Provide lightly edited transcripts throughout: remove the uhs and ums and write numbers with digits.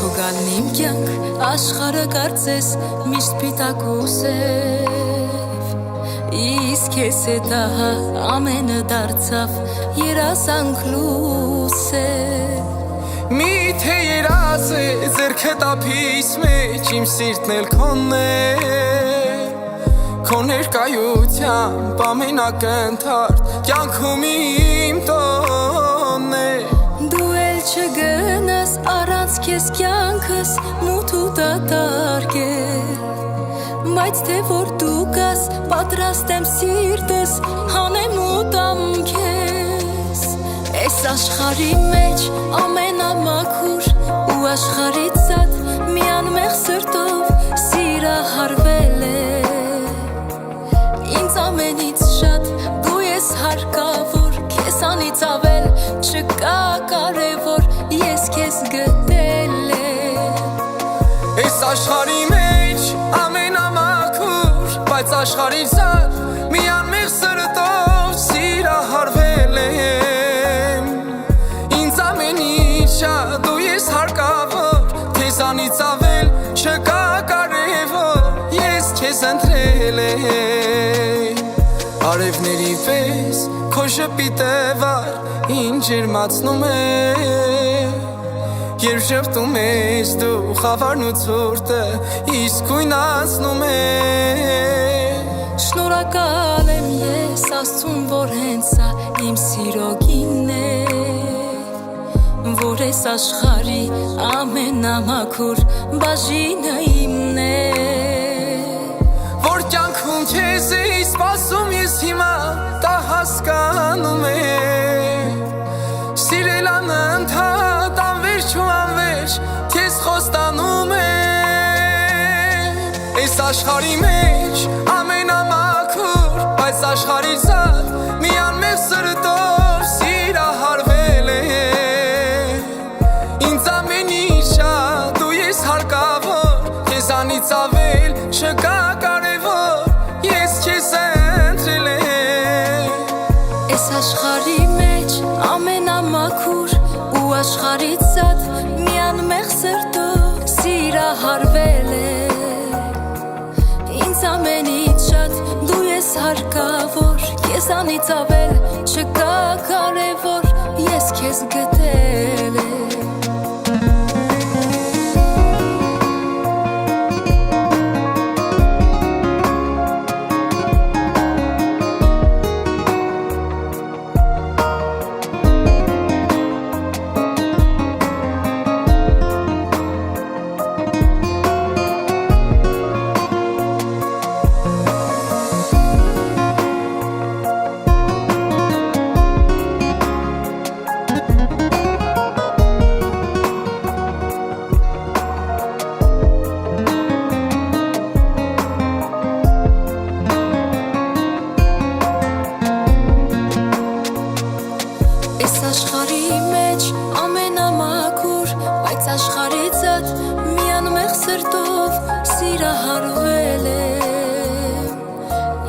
Քո գալն իմ կյանք աշխարհը կարծես միշտ պիտակուսև Իսկ ես հետ ահա ամենը դարձավ երազանք լուսև Միթե երազ է ձերքը տափիս մեջ իմ սիրտն էլ քոնն է Քո ներկայությամբ ամենակնդարդ կյանքում իմ տոնն է Դու էլ չգնաս առանց քեզ կյանքս մութ ու դատարկ է Բայց թե որ դու կաս պատրաստ եմ սիրտս հանեմ ու տամ քեզ Այս աշխարհի մեջ ամենամաքուր ու աշխարհից զատ մի անմեղ սրտով սիրահարվել է Ինձ ամենից շատ դու ես հարկավոր քեզանից ավել չկա կարևոր ես քեզ գտել եմ Այս աշխարհի մեջ ամենամաքուր բայց աշխարհից զատ մի անմեղ սրտով սիրահարվել եմ Ինձ ամենից շատ դու ես հարկավոր քեզանից ավել չկա կարևոր ես քեզ ընտրել եմ Արևների պես քո շպիտը վար ինձ ջերմացնում է Երբ շփվում ես դու խավարն ու ցուրտը իսկույնացնում է Շնորհակալ եմ ես Աստծուն որ հենց սա իմ սիրո գինն է Որ ես աշխարհի ամենամաքուր բաժինը իմն է Որ կյանքում քեզ էի սպասում ես հիմա դա հասկանում եմ Սիրել անընդհատ անվերջ ու անվերջ քեզ խոստանում եմ Այս աշխարհի մեջ ամենամաքուր բայց աշխարհից զատ մի անմեղ սրտով սիրահարվել եմ Ինձ ամենից շատ դու ես հարկավոր քեզանից ավել չկա կարևոր ես քեզ ընտրել եմ Այս աշխարհի մեջ ամենամաքուր ու աշխարհից զատ մի անմեղ սրտով սիրահարվել է Ինձ ամենից շատ դու ես հարկավոր քեզանից ավել չկա կարևոր ես քեզ գտել եմ Աշխարհի մեջ ամենամաքուր բայց աշխարհից զատ մի անմեղ սրտով սիրահարվել եմ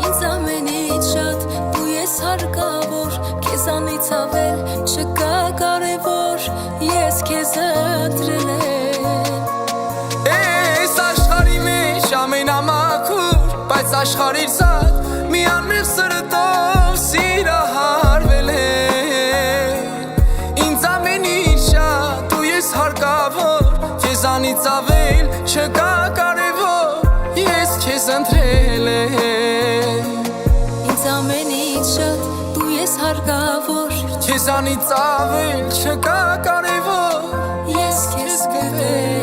Ինձ ամենից շատ դու ես հարկավոր քեզանից ավել չկա կարևոր ես քեզ ընտրել եմ Այս աշխարհի մեջ ամենամաքուր բայց աշխարհից զատ մի անմեղ սրտով սիրահարվել հարկավոր քեզանից ավել չկա կարևոր ես քեզ ընտրել եմ Ինձ ամենից շատ դու ես հարկավոր քեզանից ավել չկա կարևոր ես քեզ գտել